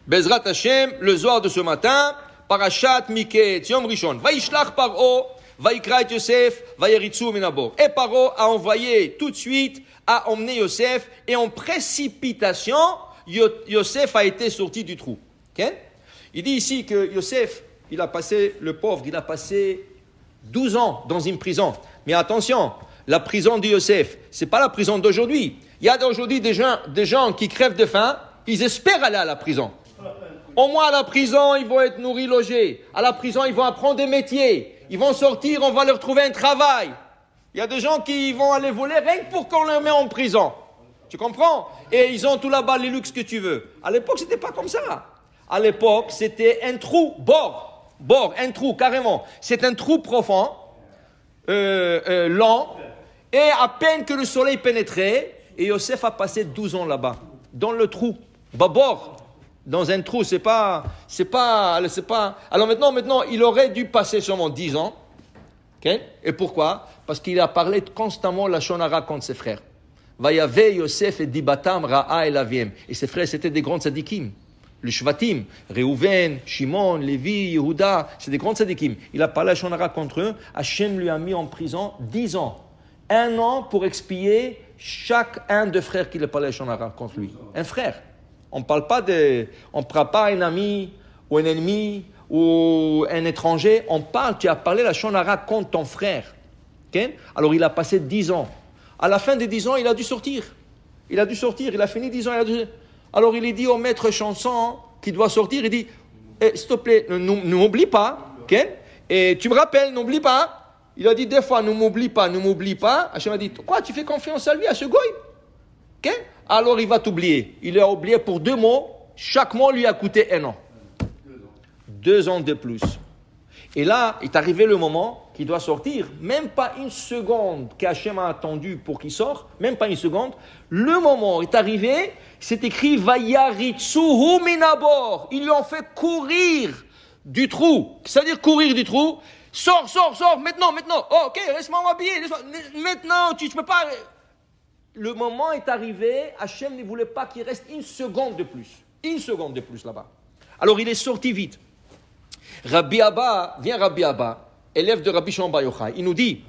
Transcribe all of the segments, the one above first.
Bezrat Hashem, le Zohar de ce matin, Parashat Miket, Yom Rishon. Vaishlach Paro, Vaikra et Yosef, Vayeritzu Minabo. Et Paro a envoyé tout de suite, a emmené Yosef, et en précipitation, Yosef a été sorti du trou. Okay? Il dit ici que Yosef, le pauvre, il a passé 12 ans dans une prison. Mais attention, la prison de Yosef, c'est pas la prison d'aujourd'hui. Il y a d'aujourd'hui des gens qui crèvent de faim, ils espèrent aller à la prison. Au moins à la prison, ils vont être nourris, logés. À la prison, ils vont apprendre des métiers. Ils vont sortir, on va leur trouver un travail. Il y a des gens qui vont aller voler rien que pour qu'on les mette en prison. Tu comprends? Et ils ont tout là-bas les luxes que tu veux. À l'époque, c'était pas comme ça. À l'époque, c'était un trou, bord, un trou, carrément. C'est un trou profond, lent, et à peine que le soleil pénétrait, et Yosef a passé 12 ans là-bas, dans le trou, bord, dans un trou, c'est pas. Alors maintenant, il aurait dû passer seulement 10 ans. Okay? Et pourquoi? Parce qu'il a parlé constamment la shonara contre ses frères. Vayave Yosef et Dibatam Ra'a el Aviem. Et ses frères, c'était des grands tzadikim. Le Shvatim, Reuven, Shimon, Lévi, Yehuda, c'est des grands tzadikim. Il a parlé la shonara contre eux. Hachem lui a mis en prison 10 ans. 1 an pour expier chaque un des frères qui a parlé la shonara contre lui. Un frère. On ne parle pas à un ami ou un ennemi ou un étranger. On parle, tu as parlé la shonara contre ton frère. Okay? Alors il a passé 10 ans. À la fin des 10 ans, il a dû sortir. Il a fini 10 ans. Alors il est dit au maître chanson qui doit sortir, il dit, s'il te plaît, ne m'oublie pas. Okay? Et tu me rappelles, n'oublie pas. Il a dit des fois, ne m'oublie pas. Hachem a dit, quoi, tu fais confiance à lui, à ce goy? Okay? Alors il va t'oublier. Il a oublié pour 2 mots. Chaque mot lui a coûté 1 an. 2 ans de plus. Et là, il est arrivé le moment qu'il doit sortir. Même pas une seconde qu'Hachem a attendu pour qu'il sorte. Même pas une seconde. Le moment est arrivé. C'est écrit Vayaritzuhu minabor. Ils lui ont fait courir du trou. C'est-à-dire courir du trou. Sors, maintenant. Oh, ok, laisse-moi m'habiller. Maintenant, tu peux pas. Le moment est arrivé, Hachem ne voulait pas qu'il reste une seconde de plus là-bas. Alors il est sorti vite. Rabbi Abba, élève de Rabbi Shimon Bar Yochai, il nous dit,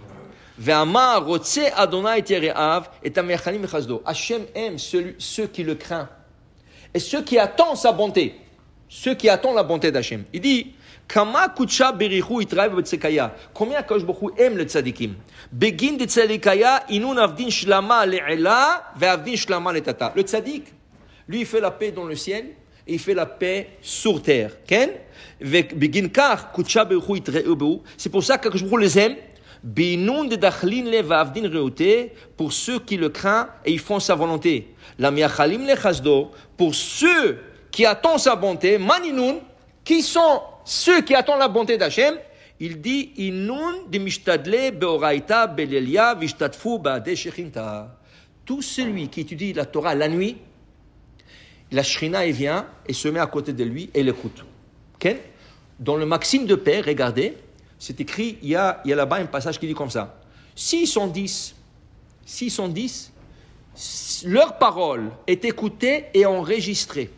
Ve'amar rotze Adonai et Yereav et Amechalim Chasdo. Hachem aime ceux qui le craignent et ceux qui attendent sa bonté, ceux qui attendent la bonté d'Hachem. Il dit, Kama kutsha berichu itraï b'tzekaya. Combien Akadosh Baruch Hu aime le tzadikim? Begin de tzadikaya inun avdin shlama le'ela ve'avdin shlama le'tata. Le tzadik, lui, il fait la paix dans le ciel et il fait la paix sur terre. Ken? Begin kar kutsha berichu itraï b'u. C'est pour ça qu'Akadosh Baruch Hu les aime. Binun de dachlin le ve'avdin reote, pour ceux qui le craignent et ils font sa volonté. La miachalim le chasdo, pour ceux qui attendent sa bonté. Maninun, qui sont ceux qui attendent la bonté d'Hachem, il dit Inun de mishtadle beoraita belelia vishtatfu ba'ade shechinta. Tout celui qui étudie la Torah la nuit, la Shrina il vient et se met à côté de lui et l'écoute. Okay? Dans le Maxime de paix, regardez, c'est écrit, il y a là-bas un passage qui dit comme ça. S'ils sont 10, leur parole est écoutée et enregistrée.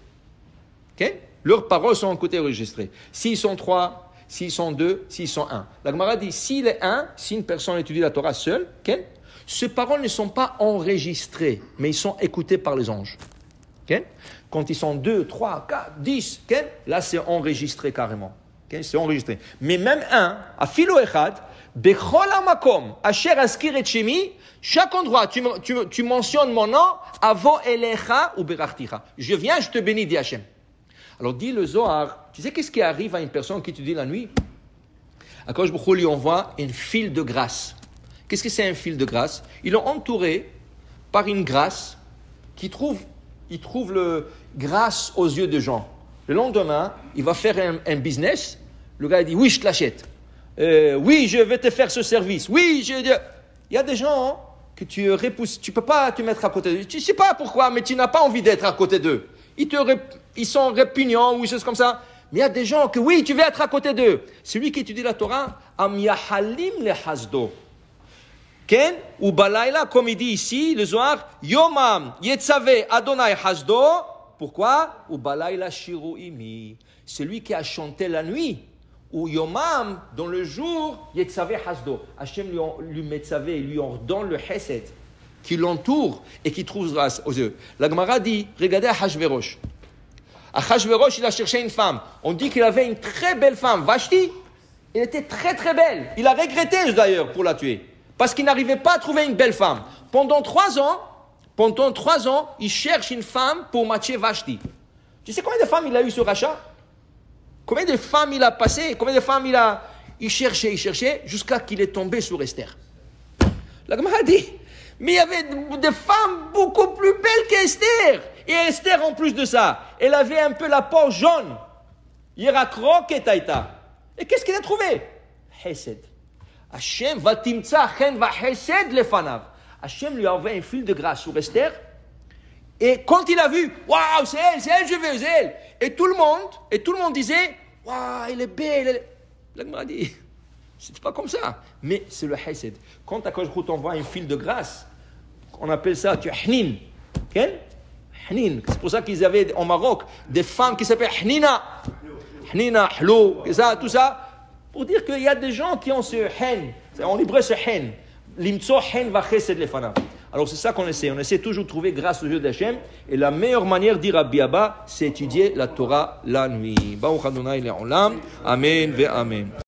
Okay? Leurs paroles sont écoutées et enregistrées. S'ils sont 3, s'ils sont 2, s'ils sont 1. La Gemara dit, s'il est 1, si une personne étudie la Torah seule, okay, ces paroles ne sont pas enregistrées, mais ils sont écoutées par les anges. Okay? Quand ils sont 2, 3, 4, 10, okay, là c'est enregistré carrément. Okay? C'est enregistré. Mais même 1, à filo echad, bechol hamakom, asher askir et shemi, chaque endroit, tu mentionnes mon nom, avo elecha ou berachticha. Je viens, je te bénis, dit Hachem. Alors dit le Zohar, tu sais qu'est-ce qui arrive à une personne qui étudie la nuit? Akadosh Baruch Hu lui envoie un fil de grâce. Qu'est-ce que c'est un fil de grâce? Ils l'ont entouré par une grâce il trouve le grâce aux yeux des gens. Le lendemain, il va faire un business. Le gars dit, oui, je te l'achète. Oui, je vais te faire ce service. Oui, il y a des gens que tu repousses. Tu ne peux pas te mettre à côté d'eux. Tu ne sais pas pourquoi, mais tu n'as pas envie d'être à côté d'eux. Ils sont répugnants ou des choses comme ça. Mais il y a des gens que oui, tu veux être à côté d'eux. Celui qui étudie la Torah, am yahalim le hasdo. Ken ou balayla, comme il dit ici, le Zohar, yomam yetzave Adonai hasdo Pourquoi? Ou balayla shiru imi. Celui qui a chanté la nuit. Ou yomam, dans le jour, yetzave hasdo. Hachem lui metzavé, lui ordonne le chesed, qui l'entoure et qui trouve grâce aux yeux. La Gemara dit, regardez Achashverosh. Achashverosh, il a cherché une femme. On dit qu'il avait une très belle femme, Vashti. Elle était très très belle. Il a regretté d'ailleurs pour la tuer. Parce qu'il n'arrivait pas à trouver une belle femme. Pendant 3 ans, il cherche une femme pour matcher Vashti. Tu sais combien de femmes il a eu sur Racha? Combien de femmes il a passé? Combien de femmes il cherchait, jusqu'à qu'il est tombé sur Esther. La Gemara dit, mais il y avait des femmes beaucoup plus belles qu'Esther. Et Esther, en plus de ça, elle avait un peu la peau jaune. Yerakrok et Taïta. Et qu'est-ce qu'il a trouvé? Hesed. Hachem va timtsa chen va hesed lefanav. Hachem lui a envoyé un fil de grâce sur Esther. Et quand il a vu, waouh, c'est elle, je veux, c'est elle. Et tout le monde disait, waouh, elle est belle. La Gemara dit, c'est pas comme ça. Mais c'est le hesed. Quand Akadosh Baruch Hu t'envoie un fil de grâce, on appelle ça, tu hnin. Quel? Hnin. C'est pour ça qu'ils avaient en Maroc des femmes qui s'appellent Hnina. Hnina, Hlo, et ça, tout ça. Pour dire qu'il y a des gens qui ont ce hen. En hébreu, ce hen. Limtso hen va chesed lefanav. Alors c'est ça qu'on essaie. On essaie toujours de trouver grâce au Dieu d'Hachem. Et la meilleure manière, dit Rabbi Abba, c'est étudier la Torah la nuit. Baruch Adonai le'olam. Amen ve amen.